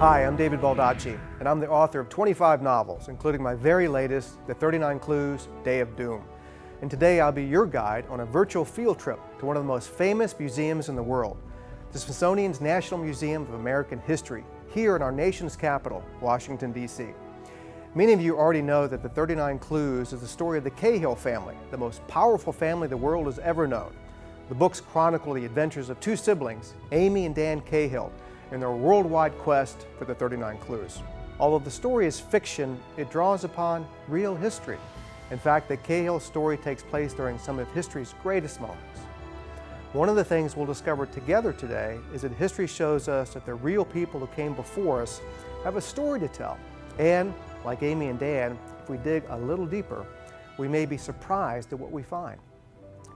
Hi, I'm David Baldacci, and I'm the author of 25 novels, including my very latest, The 39 Clues, Day of Doom. And today I'll be your guide on a virtual field trip to one of the most famous museums in the world, the Smithsonian's National Museum of American History, here in our nation's capital, Washington, D.C. Many of you already know that the 39 Clues is the story of the Cahill family, the most powerful family the world has ever known. The books chronicle the adventures of two siblings, Amy and Dan Cahill, in their worldwide quest for the 39 Clues. Although the story is fiction, it draws upon real history. In fact, the Cahill story takes place during some of history's greatest moments. One of the things we'll discover together today is that history shows us that the real people who came before us have a story to tell. And, like Amy and Dan, if we dig a little deeper, we may be surprised at what we find.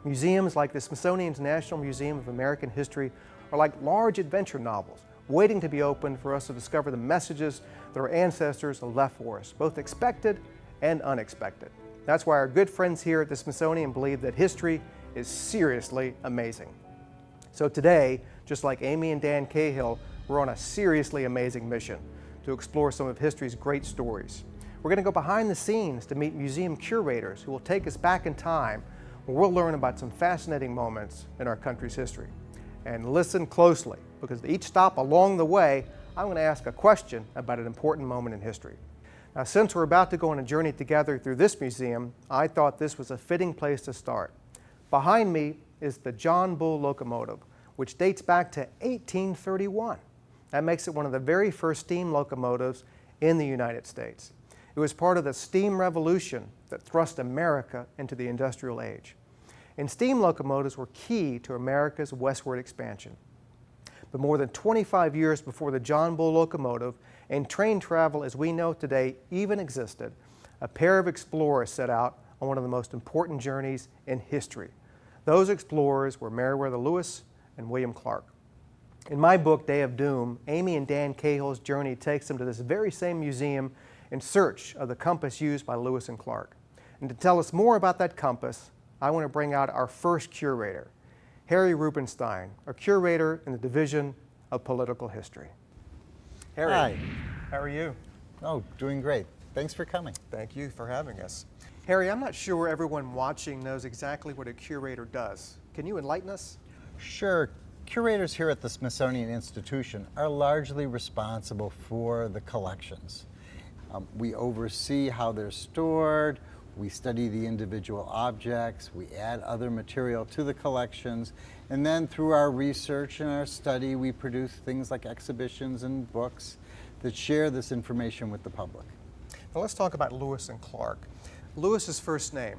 Museums like the Smithsonian's National Museum of American History are like large adventure novels, waiting to be opened for us to discover the messages that our ancestors left for us, both expected and unexpected. That's why our good friends here at the Smithsonian believe that history is seriously amazing. So today, just like Amy and Dan Cahill, we're on a seriously amazing mission to explore some of history's great stories. We're going to go behind the scenes to meet museum curators who will take us back in time, where we'll learn about some fascinating moments in our country's history. And listen closely, because at each stop along the way, I'm going to ask a question about an important moment in history. Now, since we're about to go on a journey together through this museum, I thought this was a fitting place to start. Behind me is the John Bull locomotive, which dates back to 1831. That makes it one of the very first steam locomotives in the United States. It was part of the steam revolution that thrust America into the industrial age. And steam locomotives were key to America's westward expansion. But more than 25 years before the John Bull locomotive and train travel as we know today even existed, a pair of explorers set out on one of the most important journeys in history. Those explorers were Meriwether Lewis and William Clark. In my book, Day of Doom, Amy and Dan Cahill's journey takes them to this very same museum in search of the compass used by Lewis and Clark. And to tell us more about that compass, I want to bring out our first curator, Harry Rubenstein, a curator in the Division of Political History. Harry, hi. How are you? Oh, doing great. Thanks for coming. Thank you for having us. Harry, I'm not sure everyone watching knows exactly what a curator does. Can you enlighten us? Sure. Curators here at the Smithsonian Institution are largely responsible for the collections. We oversee how they're stored, we study the individual objects, we add other material to the collections, and then through our research and our study, we produce things like exhibitions and books that share this information with the public. Now let's talk about Lewis and Clark. Lewis's first name,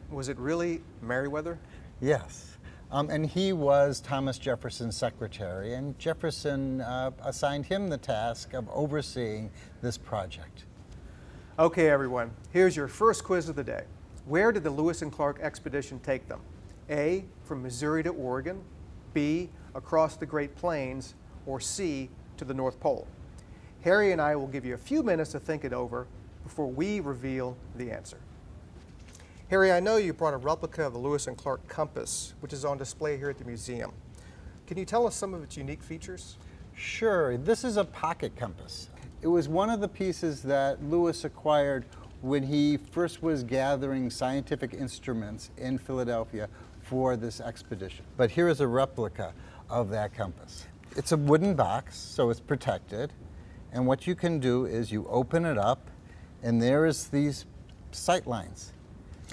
was it really Meriwether? Yes. And he was Thomas Jefferson's secretary, and Jefferson assigned him the task of overseeing this project. Okay, everyone, here's your first quiz of the day. Where did the Lewis and Clark expedition take them? A, from Missouri to Oregon, B, across the Great Plains, or C, to the North Pole? Harry and I will give you a few minutes to think it over before we reveal the answer. Harry, I know you brought a replica of the Lewis and Clark compass, which is on display here at the museum. Can you tell us some of its unique features? Sure. This is a pocket compass. It was one of the pieces that Lewis acquired when he first was gathering scientific instruments in Philadelphia for this expedition. But here is a replica of that compass. It's a wooden box, so it's protected. And what you can do is you open it up, and there is these sight lines.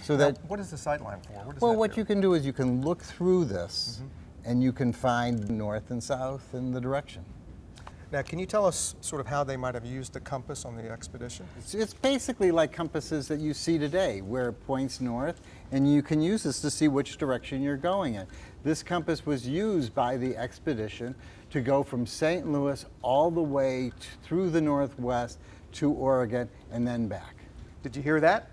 So now, what is the sight line for? What you can do is you can look through this, and you can find north and south and the direction. Now, can you tell us sort of how they might have used the compass on the expedition? It's basically like compasses that you see today, where it points north, and you can use this to see which direction you're going in. This compass was used by the expedition to go from St. Louis all the way through the Northwest to Oregon and then back. Did you hear that?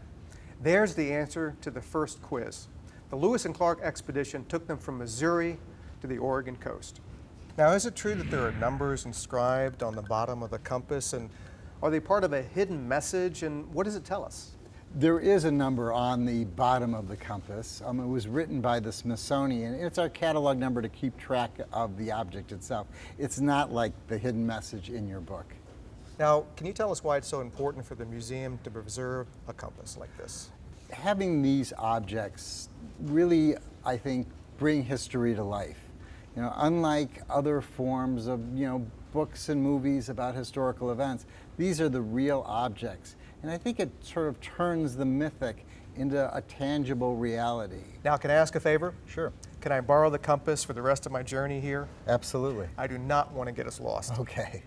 There's the answer to the first quiz. The Lewis and Clark expedition took them from Missouri to the Oregon coast. Now, is it true that there are numbers inscribed on the bottom of the compass, and are they part of a hidden message, and what does it tell us? There is a number on the bottom of the compass. It was written by the Smithsonian. It's our catalog number to keep track of the object itself. It's not like the hidden message in your book. Now, can you tell us why it's so important for the museum to preserve a compass like this? Having these objects really, I think, bring history to life. You know, unlike other forms of, books and movies about historical events, these are the real objects. And I think it sort of turns the mythic into a tangible reality. Now, can I ask a favor? Sure. Can I borrow the compass for the rest of my journey here? Absolutely. I do not want to get us lost. Okay.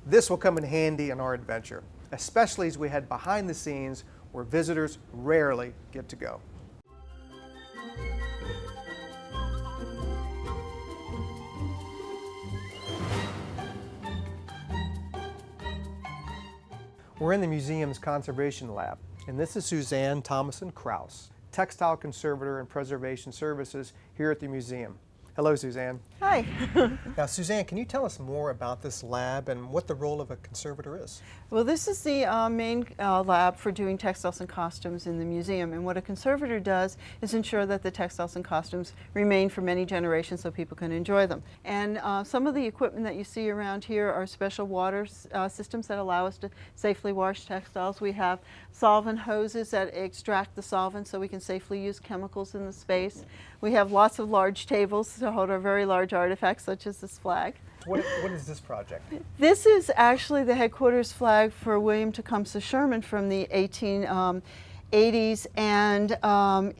This will come in handy on our adventure, especially as we head behind the scenes where visitors rarely get to go. We're in the museum's conservation lab, and this is Suzanne Thomason-Kraus, textile conservator and preservation services here at the museum. Hello, Suzanne. Hi. Now, Suzanne, can you tell us more about this lab and what the role of a conservator is? Well, this is the main lab for doing textiles and costumes in the museum, and what a conservator does is ensure that the textiles and costumes remain for many generations so people can enjoy them. And some of the equipment that you see around here are special water systems that allow us to safely wash textiles. We have solvent hoses that extract the solvent so we can safely use chemicals in the space. We have lots of large tables to hold our very large artifacts such as this flag. What is this project? This is actually the headquarters flag for William Tecumseh Sherman from the 1880s, and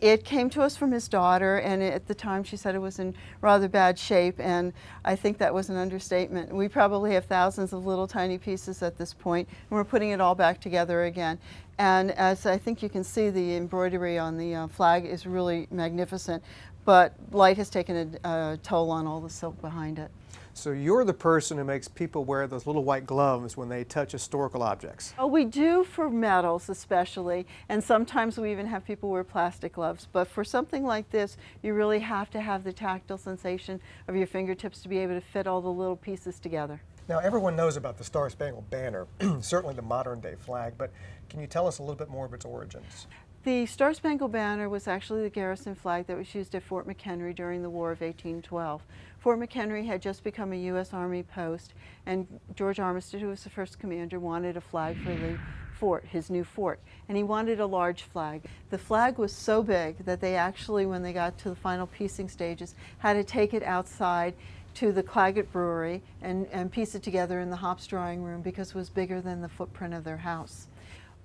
it came to us from his daughter, and at the time she said it was in rather bad shape, and I think that was an understatement. We probably have thousands of little tiny pieces at this point, and we're putting it all back together again. And as I think you can see, the embroidery on the flag is really magnificent, but light has taken a toll on all the silk behind it. So you're the person who makes people wear those little white gloves when they touch historical objects. Oh, we do for metals especially, and sometimes we even have people wear plastic gloves. But for something like this, you really have to have the tactile sensation of your fingertips to be able to fit all the little pieces together. Now, everyone knows about the Star-Spangled Banner, certainly the modern-day flag, but can you tell us a little bit more of its origins? The Star-Spangled Banner was actually the garrison flag that was used at Fort McHenry during the War of 1812. Fort McHenry had just become a U.S. Army post, and George Armistead, who was the first commander, wanted a flag for the fort, his new fort, and he wanted a large flag. The flag was so big that they actually, when they got to the final piecing stages, had to take it outside to the Claggett Brewery and piece it together in the hops drawing room because it was bigger than the footprint of their house.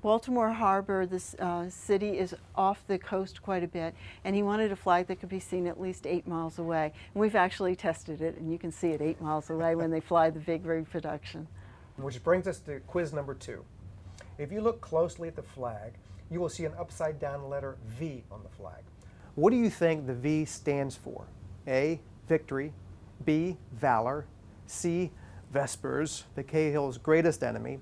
Baltimore Harbor, this city, is off the coast quite a bit, and he wanted a flag that could be seen at least 8 miles away. And we've actually tested it, and you can see it 8 miles away when they fly the big reproduction. Which brings us to quiz number 2. If you look closely at the flag, you will see an upside-down letter V on the flag. What do you think the V stands for? A, victory, B, valor, C, Vespers, the Cahills' greatest enemy.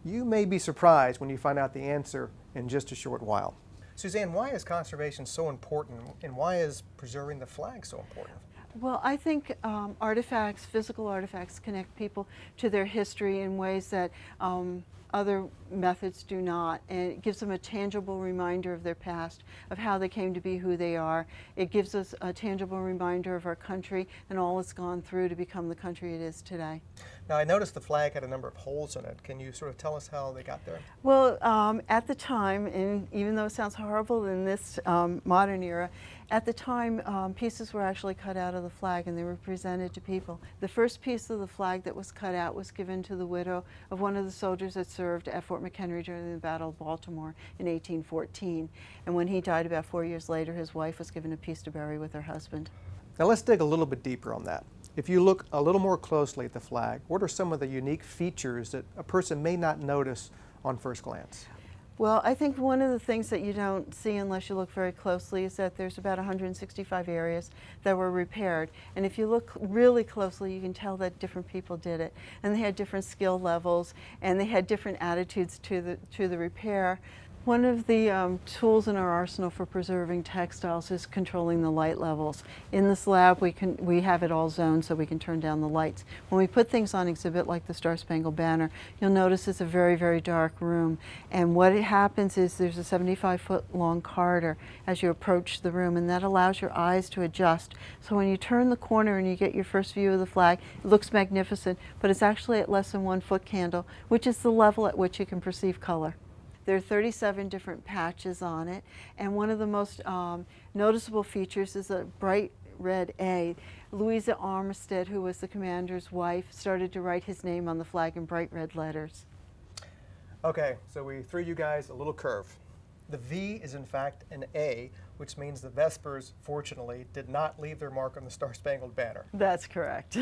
You may be surprised when you find out the answer in just a short while. Suzanne, why is conservation so important, and why is preserving the flag so important? Well, I think artifacts, physical artifacts, connect people to their history in ways that other methods do not, and it gives them a tangible reminder of their past, of how they came to be who they are. It gives us a tangible reminder of our country and all it's gone through to become the country it is today. Now, I noticed the flag had a number of holes in it. Can you sort of tell us how they got there? Well, at the time, and even though it sounds horrible in this modern era, at the time pieces were actually cut out of the flag and they were presented to people. The first piece of the flag that was cut out was given to the widow of one of the soldiers that served at Fort McHenry during the Battle of Baltimore in 1814. And when he died about 4 years later, his wife was given a piece to bury with her husband. Now let's dig a little bit deeper on that. If you look a little more closely at the flag, what are some of the unique features that a person may not notice on first glance? Well, I think one of the things that you don't see unless you look very closely is that there's about 165 areas that were repaired. And if you look really closely, you can tell that different people did it. And they had different skill levels, and they had different attitudes to the repair. One of the tools in our arsenal for preserving textiles is controlling the light levels. In this lab we have it all zoned so we can turn down the lights. When we put things on exhibit like the Star Spangled Banner, you'll notice it's a very, very dark room. And what happens is there's a 75-foot long corridor as you approach the room, and that allows your eyes to adjust. So when you turn the corner and you get your first view of the flag, it looks magnificent, but it's actually at less than 1 foot candle, which is the level at which you can perceive color. There are 37 different patches on it, and one of the most noticeable features is a bright red A. Louisa Armistead, who was the commander's wife, started to write his name on the flag in bright red letters. Okay, so we threw you guys a little curve. The V is in fact an A, which means the Vespers, fortunately, did not leave their mark on the Star Spangled Banner. That's correct.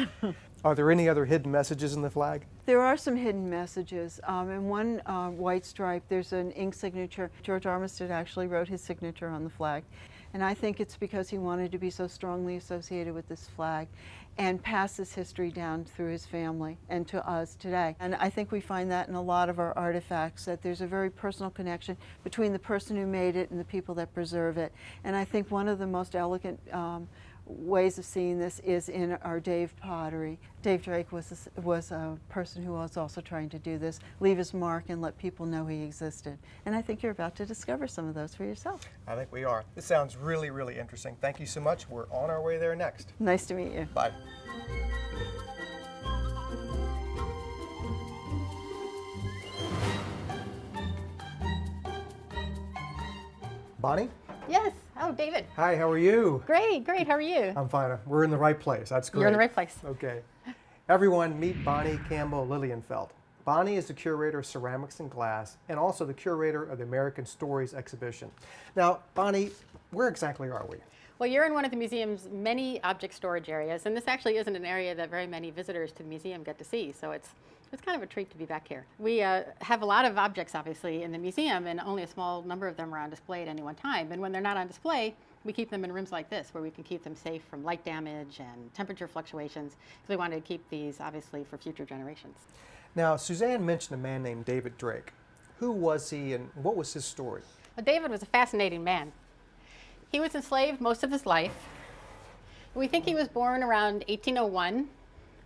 Are there any other hidden messages in the flag? There are some hidden messages. In one white stripe, there's an ink signature. George Armistead actually wrote his signature on the flag. And I think it's because he wanted to be so strongly associated with this flag and pass this history down through his family and to us today. And I think we find that in a lot of our artifacts, that there's a very personal connection between the person who made it and the people that preserve it. And I think one of the most elegant ways of seeing this is in our Dave pottery. Dave Drake was a person who was also trying to do this, leave his mark and let people know he existed. And I think you're about to discover some of those for yourself. I think we are. This sounds really, really interesting. Thank you so much. We're on our way there next. Nice to meet you. Bye. Bonnie? Yes. Oh, David. Hi, how are you? Great, great. How are you? I'm fine. We're in the right place. That's great. You're in the right place. Okay. Everyone, meet Bonnie Campbell Lilienfeld. Bonnie is the curator of ceramics and glass and also the curator of the American Stories exhibition. Now, Bonnie, where exactly are we? Well, you're in one of the museum's many object storage areas, and this actually isn't an area that very many visitors to the museum get to see, so it's kind of a treat to be back here. We have a lot of objects, obviously, in the museum, and only a small number of them are on display at any one time. And when they're not on display, we keep them in rooms like this, where we can keep them safe from light damage and temperature fluctuations, because we wanted to keep these, obviously, for future generations. Now, Suzanne mentioned a man named David Drake. Who was he and what was his story? Well, David was a fascinating man. He was enslaved most of his life. We think he was born around 1801,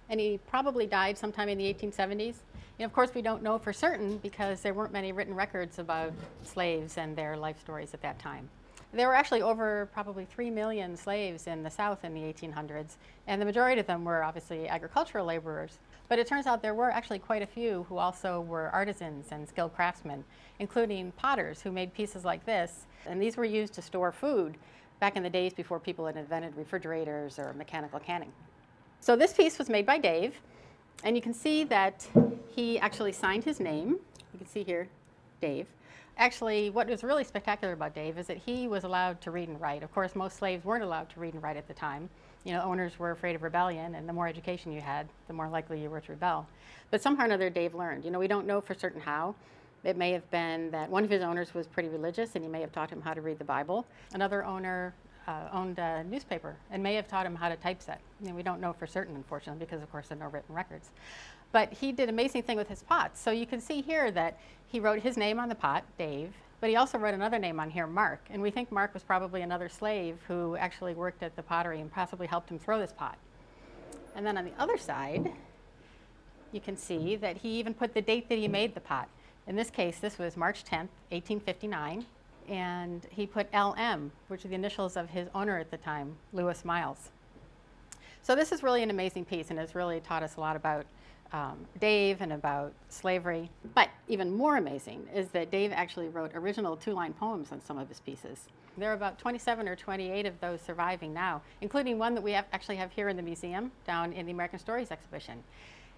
and he probably died sometime in the 1870s. And of course, we don't know for certain because there weren't many written records about slaves and their life stories at that time. There were actually over probably 3 million slaves in the South in the 1800s, and the majority of them were obviously agricultural laborers. But it turns out there were actually quite a few who also were artisans and skilled craftsmen, including potters who made pieces like this. And these were used to store food back in the days before people had invented refrigerators or mechanical canning. So this piece was made by Dave, and you can see that he actually signed his name. You can see here, Dave. Actually, what was really spectacular about Dave is that he was allowed to read and write. Of course, most slaves weren't allowed to read and write at the time. You know, owners were afraid of rebellion, and the more education you had, the more likely you were to rebel. But somehow or another, Dave learned. You know, we don't know for certain how. It may have been that one of his owners was pretty religious, and he may have taught him how to read the Bible. Another owner owned a newspaper and may have taught him how to typeset. You know, we don't know for certain, unfortunately, because of course there are no written records. But he did an amazing thing with his pots. So you can see here that he wrote his name on the pot, Dave, but he also wrote another name on here, Mark. And we think Mark was probably another slave who actually worked at the pottery and possibly helped him throw this pot. And then on the other side, you can see that he even put the date that he made the pot. In this case, this was March 10th, 1859. And he put LM, which are the initials of his owner at the time, Lewis Miles. So this is really an amazing piece, and has really taught us a lot about Dave and about slavery. But even more amazing is that Dave actually wrote original 2-line poems on some of his pieces. There are about 27 or 28 of those surviving now, including one that we actually have here in the museum, down in the American Stories exhibition.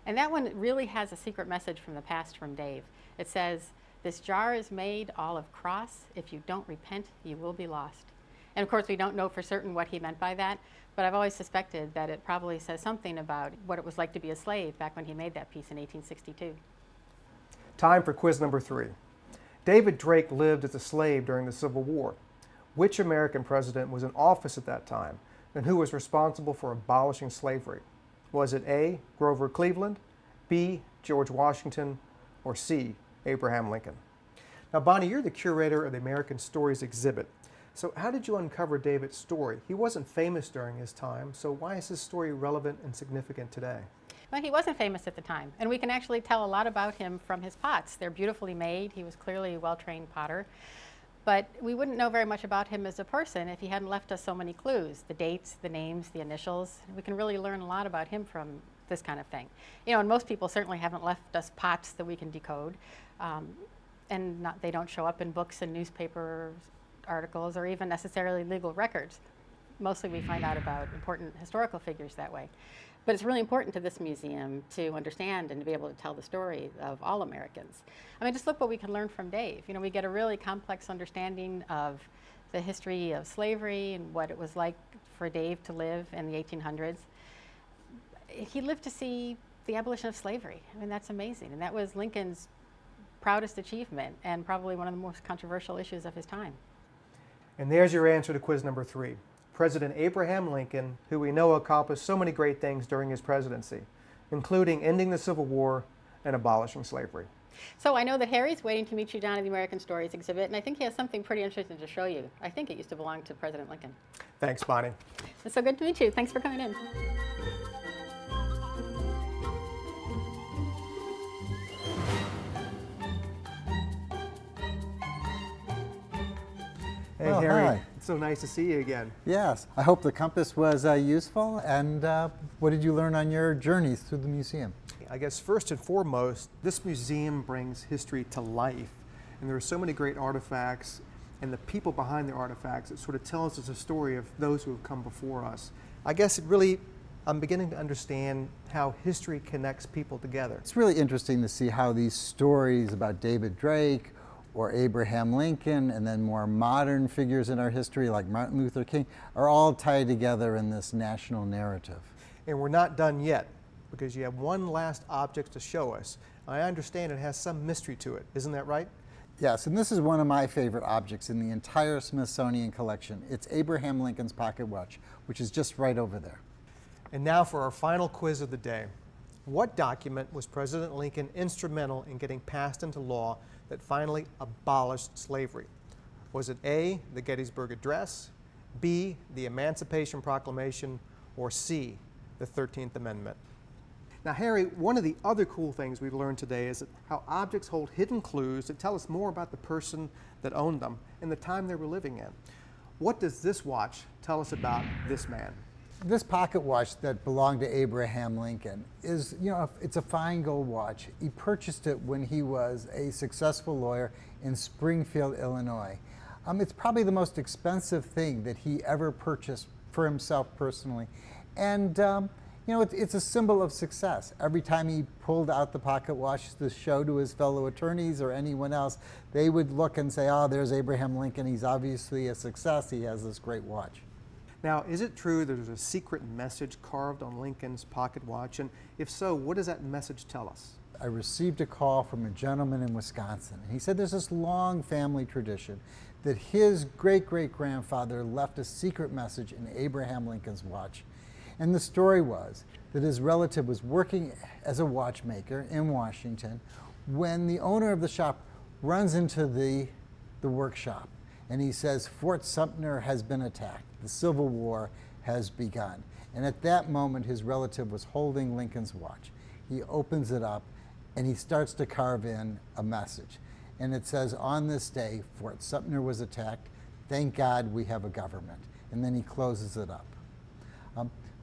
And that one really has a secret message from the past from Dave. It says, "This jar is made all of cross. If you don't repent, you will be lost." And of course, we don't know for certain what he meant by that, but I've always suspected that it probably says something about what it was like to be a slave back when he made that piece in 1862. Time for quiz number 3. David Drake lived as a slave during the Civil War. Which American president was in office at that time, and who was responsible for abolishing slavery? Was it A, Grover Cleveland, B, George Washington, or C, Abraham Lincoln? Now, Bonnie, you're the curator of the American Stories exhibit. So how did you uncover David's story? He wasn't famous during his time, so why is his story relevant and significant today? Well, he wasn't famous at the time, and we can actually tell a lot about him from his pots. They're beautifully made. He was clearly a well-trained potter. But we wouldn't know very much about him as a person if he hadn't left us so many clues, the dates, the names, the initials. We can really learn a lot about him from this kind of thing. You know, and most people certainly haven't left us pots that we can decode, and they don't show up in books and newspaper articles or even necessarily legal records. Mostly we find out about important historical figures that way. But it's really important to this museum to understand and to be able to tell the story of all Americans. I mean, just look what we can learn from Dave. You know, we get a really complex understanding of the history of slavery and what it was like for Dave to live in the 1800s. He lived to see the abolition of slavery. I mean, that's amazing. And that was Lincoln's proudest achievement and probably one of the most controversial issues of his time. And there's your answer to quiz number 3. President Abraham Lincoln, who we know accomplished so many great things during his presidency, including ending the Civil War and abolishing slavery. So I know that Harry's waiting to meet you down at the American Stories exhibit, and I think he has something pretty interesting to show you. I think it used to belong to President Lincoln. Thanks, Bonnie. It's so good to meet you. Thanks for coming in. Hey, Well, Harry, hi. it's so nice to see you again. Yes, I hope the compass was useful. And what did you learn on your journeys through the museum? I guess first and foremost, this museum brings history to life. And there are so many great artifacts and the people behind the artifacts. It sort of tells us a story of those who have come before us. I guess I'm beginning to understand how history connects people together. It's really interesting to see how these stories about David Drake or Abraham Lincoln and then more modern figures in our history like Martin Luther King are all tied together in this national narrative. And we're not done yet because you have one last object to show us. I understand it has some mystery to it. Isn't that right? Yes, and this is one of my favorite objects in the entire Smithsonian collection. It's Abraham Lincoln's pocket watch, which is just right over there. And now for our final quiz of the day. What document was President Lincoln instrumental in getting passed into law that finally abolished slavery? Was it A, the Gettysburg Address, B, the Emancipation Proclamation, or C, the 13th Amendment? Now, Harry, one of the other cool things we've learned today is how objects hold hidden clues that tell us more about the person that owned them and the time they were living in. What does this watch tell us about this man? This pocket watch that belonged to Abraham Lincoln is, it's a fine gold watch. He purchased it when he was a successful lawyer in Springfield, Illinois. It's probably the most expensive thing that he ever purchased for himself personally. And, it's a symbol of success. Every time he pulled out the pocket watch to show to his fellow attorneys or anyone else, they would look and say, oh, there's Abraham Lincoln. He's obviously a success. He has this great watch. Now, is it true there's a secret message carved on Lincoln's pocket watch? And if so, what does that message tell us? I received a call from a gentleman in Wisconsin. And he said there's this long family tradition that his great-great-grandfather left a secret message in Abraham Lincoln's watch. And the story was that his relative was working as a watchmaker in Washington when the owner of the shop runs into the workshop. And he says, Fort Sumter has been attacked. The Civil War has begun. And at that moment, his relative was holding Lincoln's watch. He opens it up and he starts to carve in a message. And it says, on this day, Fort Sumter was attacked. Thank God we have a government. And then he closes it up.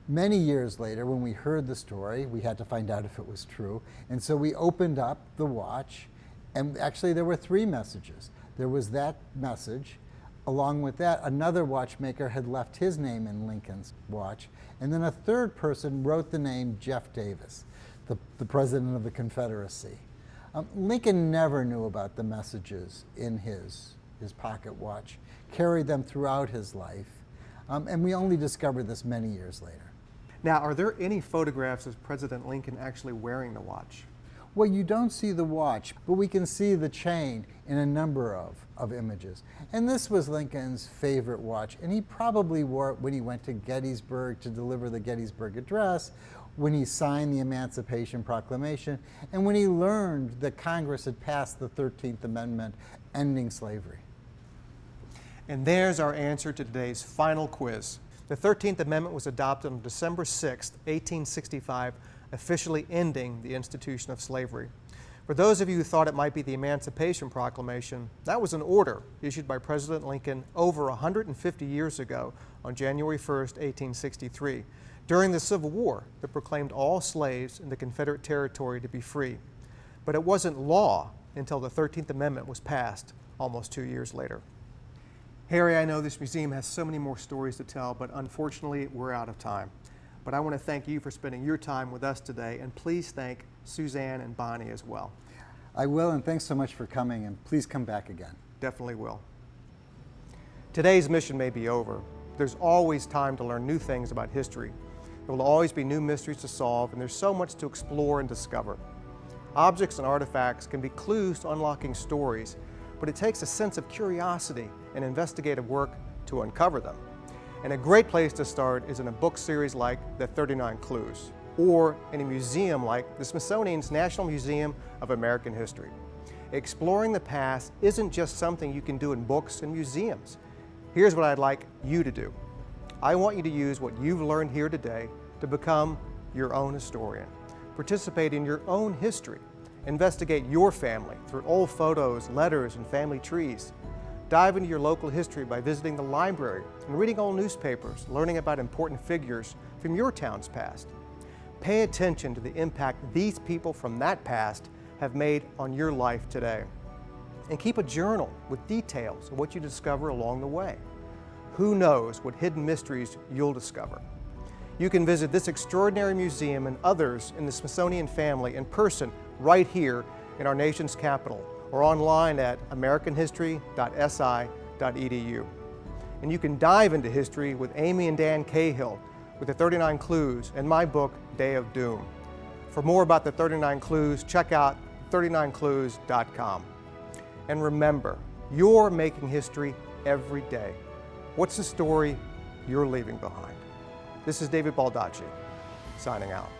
Many years later, when we heard the story, we had to find out if it was true. And so we opened up the watch, and actually there were 3 messages. There was that message. Along with that, another watchmaker had left his name in Lincoln's watch. And then a third person wrote the name Jeff Davis, the president of the Confederacy. Lincoln never knew about the messages in his pocket watch, carried them throughout his life. And we only discovered this many years later. Now, are there any photographs of President Lincoln actually wearing the watch? Well, you don't see the watch, but we can see the chain in a number of images. And this was Lincoln's favorite watch, and he probably wore it when he went to Gettysburg to deliver the Gettysburg Address, when he signed the Emancipation Proclamation, and when he learned that Congress had passed the 13th Amendment ending slavery. And there's our answer to today's final quiz. The 13th Amendment was adopted on December 6, 1865, officially ending the institution of slavery. For those of you who thought it might be the Emancipation Proclamation, that was an order issued by President Lincoln over 150 years ago on January 1, 1863, during the Civil War that proclaimed all slaves in the Confederate territory to be free. But it wasn't law until the 13th Amendment was passed almost 2 years later. Harry, I know this museum has so many more stories to tell, but unfortunately we're out of time. But I want to thank you for spending your time with us today, and please thank Suzanne and Bonnie as well. I will, and thanks so much for coming, and please come back again. Definitely will. Today's mission may be over. There's always time to learn new things about history. There will always be new mysteries to solve, and there's so much to explore and discover. Objects and artifacts can be clues to unlocking stories, but it takes a sense of curiosity and investigative work to uncover them. And a great place to start is in a book series like The 39 Clues, or in a museum like the Smithsonian's National Museum of American History. Exploring the past isn't just something you can do in books and museums. Here's what I'd like you to do. I want you to use what you've learned here today to become your own historian. Participate in your own history. Investigate your family through old photos, letters, and family trees. Dive into your local history by visiting the library and reading old newspapers, learning about important figures from your town's past. Pay attention to the impact these people from that past have made on your life today. And keep a journal with details of what you discover along the way. Who knows what hidden mysteries you'll discover. You can visit this extraordinary museum and others in the Smithsonian family in person right here in our nation's capital, or online at americanhistory.si.edu. And you can dive into history with Amy and Dan Cahill with the 39 Clues and my book, Day of Doom. For more about the 39 Clues, check out 39clues.com. And remember, you're making history every day. What's the story you're leaving behind? This is David Baldacci, signing out.